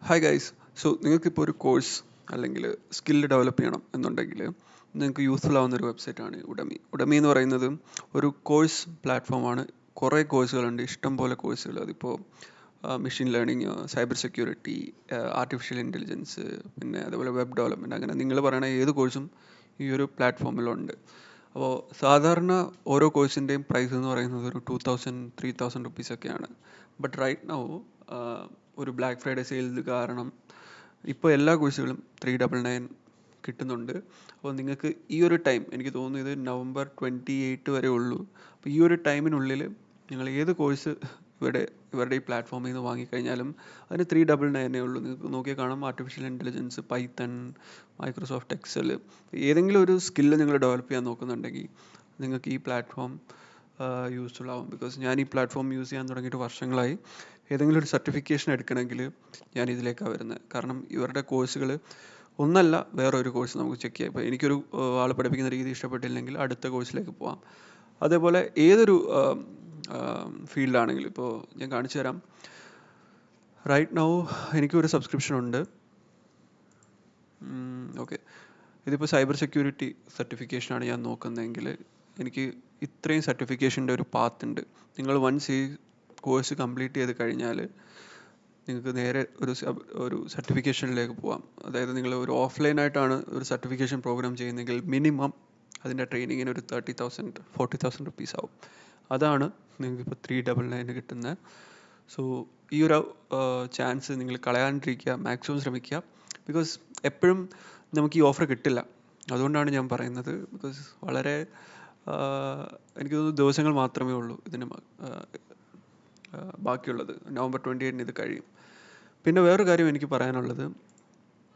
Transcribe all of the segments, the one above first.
Hi guys. So നിങ്ങൾക്കിപ്പോൾ ഒരു course അല്ലെങ്കിൽ സ്കില്ല് ഡെവലപ്പ് ചെയ്യണം എന്നുണ്ടെങ്കിൽ നിങ്ങൾക്ക് യൂസ്ഫുൾ ആവുന്ന ഒരു വെബ്സൈറ്റാണ് ഉഡമി. ഉഡമി എന്ന് പറയുന്നത് ഒരു കോഴ്സ് പ്ലാറ്റ്ഫോമാണ്. കുറേ കോഴ്സുകളുണ്ട്, ഇഷ്ടം പോലെ കോഴ്സുകൾ. അതിപ്പോൾ machine learning, cyber security, artificial intelligence, പിന്നെ അതുപോലെ വെബ് ഡെവലപ്മെൻറ്റ്, അങ്ങനെ നിങ്ങൾ പറയുന്ന ഏത് കോഴ്സും ഈ ഒരു പ്ലാറ്റ്ഫോമിലുണ്ട്. അപ്പോൾ സാധാരണ ഓരോ കോഴ്സിൻ്റെയും പ്രൈസ് എന്ന് പറയുന്നത് ഒരു 2000-3000 റുപ്പീസൊക്കെയാണ്. ബട്ട് റൈറ്റ് നൗ ഒരു ബ്ലാക്ക് ഫ്രൈഡേ സെയിൽ കാരണം ഇപ്പോൾ എല്ലാ കോഴ്സുകളും 399 കിട്ടുന്നുണ്ട്. അപ്പോൾ നിങ്ങൾക്ക് ഈ ഒരു ടൈം, എനിക്ക് തോന്നുന്നു ഇത് November 28 വരെ ഉള്ളൂ. അപ്പോൾ ഈ ഒരു ടൈമിനുള്ളിൽ നിങ്ങൾ ഏത് കോഴ്സ് ഇവരുടെ ഈ പ്ലാറ്റ്ഫോമിൽ നിന്ന് വാങ്ങിക്കഴിഞ്ഞാലും അതിന് 399 ഉള്ളൂ. നിങ്ങൾക്ക് നോക്കിയാൽ കാണാം, artificial intelligence, Python, Microsoft Excel, ഏതെങ്കിലും ഒരു സ്കില്ല് നിങ്ങൾ ഡെവലപ്പ് ചെയ്യാൻ നോക്കുന്നുണ്ടെങ്കിൽ നിങ്ങൾക്ക് ഈ പ്ലാറ്റ്ഫോം യൂസ്ഫുൾ ആവും. ബിക്കോസ് ഞാൻ ഈ പ്ലാറ്റ്ഫോം യൂസ് ചെയ്യാൻ തുടങ്ങിയിട്ട് വർഷങ്ങളായി. ഏതെങ്കിലും ഒരു സർട്ടിഫിക്കേഷൻ എടുക്കണമെങ്കിൽ ഞാൻ ഇതിലേക്കാണ് വരുന്നത്. കാരണം ഇവരുടെ കോഴ്സുകൾ ഒന്നല്ല വേറൊരു കോഴ്സ് നമുക്ക് ചെക്ക് ചെയ്യാം. ഇപ്പോൾ എനിക്കൊരു ആൾ പഠിപ്പിക്കുന്ന രീതി ഇഷ്ടപ്പെട്ടില്ലെങ്കിൽ അടുത്ത കോഴ്സിലേക്ക് പോവാം. അതേപോലെ ഏതൊരു ഫീൽഡാണെങ്കിലും, ഇപ്പോൾ ഞാൻ കാണിച്ചു തരാം. റൈറ്റ് നൗ എനിക്കൊരു സബ്സ്ക്രിപ്ഷൻ ഉണ്ട്. ഓക്കെ, ഇതിപ്പോൾ സൈബർ സെക്യൂരിറ്റി സർട്ടിഫിക്കേഷനാണ് ഞാൻ നോക്കുന്നതെങ്കിൽ എനിക്ക് ഇത്രയും സർട്ടിഫിക്കേഷൻ്റെ ഒരു പാത്ത് ഉണ്ട്. നിങ്ങൾ വൺസ് ഈ കോഴ്സ് കംപ്ലീറ്റ് ചെയ്ത് കഴിഞ്ഞാൽ നിങ്ങൾക്ക് നേരെ ഒരു സർട്ടിഫിക്കേഷനിലേക്ക് പോകാം. അതായത് നിങ്ങൾ ഒരു ഓഫ്ലൈനായിട്ടാണ് ഒരു സർട്ടിഫിക്കേഷൻ പ്രോഗ്രാം ചെയ്യുന്നതെങ്കിൽ മിനിമം അതിൻ്റെ ട്രെയിനിങ്ങിന് ഒരു 30,000-40,000 റുപ്പീസ് ആവും. അതാണ് നിങ്ങൾക്കിപ്പോൾ 399 കിട്ടുന്നത്. സോ ഈ ഒരു ചാൻസ് നിങ്ങൾ കളയാണ്ടിരിക്കുക, മാക്സിമം ശ്രമിക്കുക. ബിക്കോസ് എപ്പോഴും നമുക്ക് ഈ ഓഫർ കിട്ടില്ല. അതുകൊണ്ടാണ് ഞാൻ പറയുന്നത്. ബിക്കോസ് വളരെ എനിക്ക് തോന്നുന്നു ദിവസങ്ങൾ മാത്രമേ ഉള്ളൂ ഇതിന് ബാക്കിയുള്ളത്. November 28 ഇത് കഴിയും. പിന്നെ വേറൊരു കാര്യം എനിക്ക് പറയാനുള്ളത്,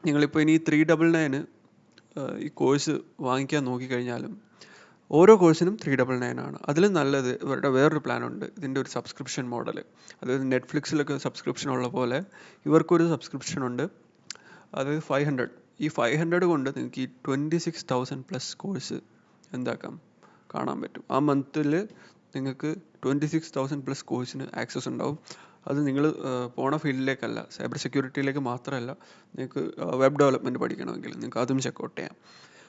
നിങ്ങളിപ്പോൾ ഇനി 399 ഈ കോഴ്സ് വാങ്ങിക്കാൻ നോക്കിക്കഴിഞ്ഞാലും ഓരോ കോഴ്സിനും 399 ആണ്. അതിലും നല്ലത് ഇവരുടെ വേറൊരു പ്ലാനുണ്ട്. ഇതിൻ്റെ ഒരു സബ്സ്ക്രിപ്ഷൻ മോഡൽ. അതായത് നെറ്റ്ഫ്ലിക്സിലൊക്കെ സബ്സ്ക്രിപ്ഷൻ ഉള്ള പോലെ ഇവർക്കൊരു സബ്സ്ക്രിപ്ഷൻ ഉണ്ട്. അതായത് 500. ഈ 500 കൊണ്ട് നിങ്ങൾക്ക് ഈ 26,000+ കോഴ്സ് എന്താക്കാം, കാണാൻ പറ്റും. ആ മന്തിൽ നിങ്ങൾക്ക് 26,000+ കോഴ്സിന് ആക്സസ് ഉണ്ടാവും. അത് നിങ്ങൾ പോണ ഫീൽഡിലേക്കല്ല, സൈബർ സെക്യൂരിറ്റിയിലേക്ക് മാത്രമല്ല, നിങ്ങൾക്ക് വെബ് ഡെവലപ്മെൻറ്റ് പഠിക്കണമെങ്കിൽ നിങ്ങൾക്ക് അതും ചെക്കൗട്ട് ചെയ്യാം.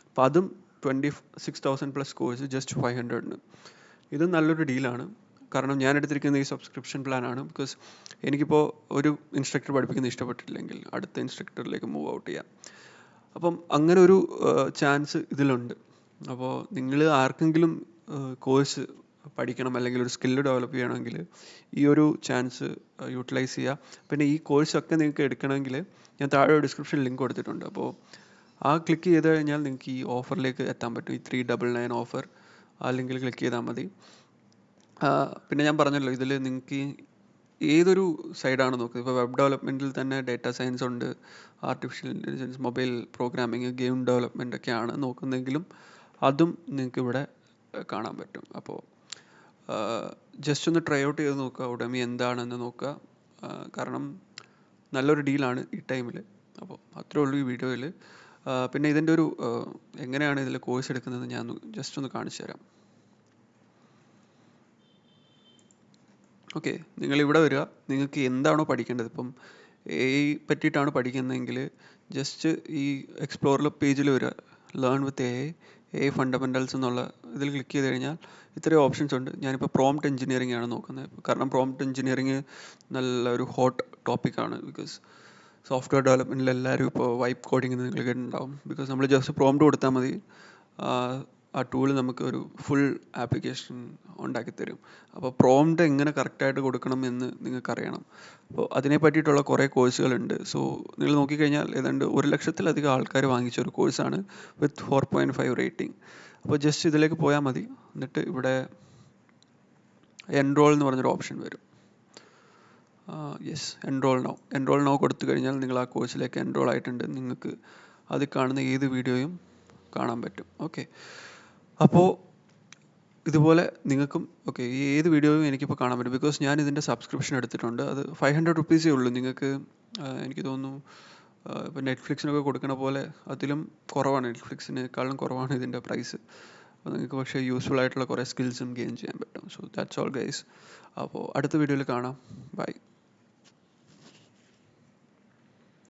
അപ്പോൾ അതും 26,000+ കോഴ്സ് ജസ്റ്റ് 500-ന്. ഇത് നല്ലൊരു ഡീലാണ്. കാരണം ഞാൻ എടുത്തിരിക്കുന്ന ഈ സബ്സ്ക്രിപ്ഷൻ പ്ലാനാണ്. ബിക്കോസ് എനിക്കിപ്പോൾ ഒരു ഇൻസ്ട്രക്ടർ പഠിപ്പിക്കുന്നത് ഇഷ്ടപ്പെട്ടില്ലെങ്കിൽ അടുത്ത ഇൻസ്ട്രക്ടറിലേക്ക് മൂവ് ഔട്ട് ചെയ്യാം. അപ്പം അങ്ങനെ ഒരു ചാൻസ് ഇതിലുണ്ട്. അപ്പോൾ നിങ്ങൾ ആർക്കെങ്കിലും കോഴ്സ് പഠിക്കണം അല്ലെങ്കിൽ ഒരു സ്കില്ല് ഡെവലപ്പ് ചെയ്യണമെങ്കിൽ ഈ ഒരു ചാൻസ് യൂട്ടിലൈസ് ചെയ്യുക. പിന്നെ ഈ കോഴ്സൊക്കെ നിങ്ങൾക്ക് എടുക്കണമെങ്കിൽ ഞാൻ താഴെ ഡിസ്ക്രിപ്ഷൻ ലിങ്ക് കൊടുത്തിട്ടുണ്ട്. അപ്പോൾ ആ ക്ലിക്ക് ചെയ്ത് കഴിഞ്ഞാൽ നിങ്ങൾക്ക് ഈ ഓഫറിലേക്ക് എത്താൻ പറ്റും. ഈ 399 ഓഫർ ആ ലിങ്കിൽ ക്ലിക്ക് ചെയ്താൽ മതി. പിന്നെ ഞാൻ പറഞ്ഞല്ലോ, ഇതിൽ നിങ്ങൾക്ക് ഏതൊരു സൈഡാണ് നോക്കുന്നത്. ഇപ്പോൾ വെബ് ഡെവലപ്മെൻറ്റിൽ തന്നെ ഡേറ്റ സയൻസ് ഉണ്ട്, artificial intelligence, mobile programming, game development ഒക്കെയാണ് നോക്കുന്നതെങ്കിലും അതും നിങ്ങൾക്ക് ഇവിടെ കാണാൻ പറ്റും. അപ്പോൾ ജസ്റ്റ് ഒന്ന് ട്രൈ ഔട്ട് ചെയ്ത് നോക്കുക, ഉടമി എന്താണെന്ന് നോക്കുക. കാരണം നല്ലൊരു ഡീലാണ് ഈ ടൈമിൽ. അപ്പോൾ അത്രേ ഉള്ളൂ ഈ വീഡിയോയിൽ. പിന്നെ ഇതിൻ്റെ ഒരു എങ്ങനെയാണ് ഇതിൽ കോഴ്സ് എടുക്കുന്നത് ഞാൻ ജസ്റ്റ് ഒന്ന് കാണിച്ചു തരാം. ഓക്കെ, നിങ്ങളിവിടെ വരിക. നിങ്ങൾക്ക് എന്താണോ പഠിക്കേണ്ടത്, ഇപ്പം AI പറ്റിയിട്ടാണ് പഠിക്കുന്നതെങ്കിൽ ജസ്റ്റ് ഈ എക്സ്പ്ലോറർ പേജിൽ വരിക, ലേൺ വിത്ത് AI ഫണ്ടമെൻ്റൽസ് എന്നുള്ള ഇതിൽ ക്ലിക്ക് ചെയ്ത് കഴിഞ്ഞാൽ ഇത്രയും ഓപ്ഷൻസ് ഉണ്ട്. ഞാനിപ്പോൾ പ്രോംപ്റ്റ് എഞ്ചിനീയറിംഗ് ആണ് നോക്കുന്നത്. കാരണം പ്രോംപ്റ്റ് എഞ്ചിനീയറിംഗ് നല്ലൊരു ഹോട്ട് ടോപ്പിക്കാണ്. ബിക്കോസ് സോഫ്റ്റ്വെയർ ഡെവലപ്മെൻറ്റിൽ എല്ലാവരും ഇപ്പോൾ വൈപ്പ് കോഡിങ് നിങ്ങൾ കേട്ടിട്ടുണ്ടാവും. ബിക്കോസ് നമ്മൾ ജസ്റ്റ് പ്രോംപ്റ്റ് കൊടുത്താൽ മതി, ആ ടൂൾ നമുക്ക് ഒരു ഫുൾ ആപ്ലിക്കേഷൻ ഉണ്ടാക്കി തരും. അപ്പോൾ പ്രോംപ്റ്റ് എങ്ങനെ കറക്റ്റായിട്ട് കൊടുക്കണം എന്ന് നിങ്ങൾക്കറിയണം. അപ്പോൾ അതിനെ പറ്റിയിട്ടുള്ള കുറേ കോഴ്സുകളുണ്ട്. സോ നിങ്ങൾ നോക്കിക്കഴിഞ്ഞാൽ ഏതാണ്ട് 1,00,000-ലധികം ആൾക്കാർ വാങ്ങിച്ച ഒരു കോഴ്സാണ് വിത്ത് 4.5 റേറ്റിംഗ്. അപ്പോൾ ജസ്റ്റ് ഇതിലേക്ക് പോയാൽ മതി. എന്നിട്ട് ഇവിടെ എൻറോൾ എന്ന് പറഞ്ഞൊരു ഓപ്ഷൻ വരും. യെസ്, എൻറോൾ നൗ കൊടുത്തു കഴിഞ്ഞാൽ നിങ്ങൾ ആ കോഴ്സിലേക്ക് എൻറോൾ ആയിട്ടുണ്ട്. നിങ്ങൾക്ക് അതിൽ കാണുന്ന ഏത് വീഡിയോയും കാണാൻ പറ്റും. ഓക്കെ, അപ്പോൾ ഇതുപോലെ നിങ്ങൾക്കും ഈ ഏത് വീഡിയോയും എനിക്കിപ്പോൾ കാണാൻ പറ്റും. ബിക്കോസ് ഞാൻ ഇതിൻ്റെ സബ്സ്ക്രിപ്ഷൻ എടുത്തിട്ടുണ്ട്. അത് 500 റുപ്പീസേ ഉള്ളൂ. നിങ്ങൾക്ക് എനിക്ക് തോന്നുന്നു ഇപ്പോൾ നെറ്റ്ഫ്ലിക്സിനൊക്കെ കൊടുക്കുന്ന പോലെ അതിലും കുറവാണ്, നെറ്റ്ഫ്ലിക്സിനേക്കാളും കുറവാണ് ഇതിൻ്റെ പ്രൈസ്. അപ്പോൾ നിങ്ങൾക്ക് പക്ഷേ യൂസ്ഫുൾ ആയിട്ടുള്ള കുറേ സ്കിൽസും ഗെയിൻ ചെയ്യാൻ പറ്റും. So that's all guys. അപ്പോൾ അടുത്ത വീഡിയോയിൽ കാണാം. ബൈ.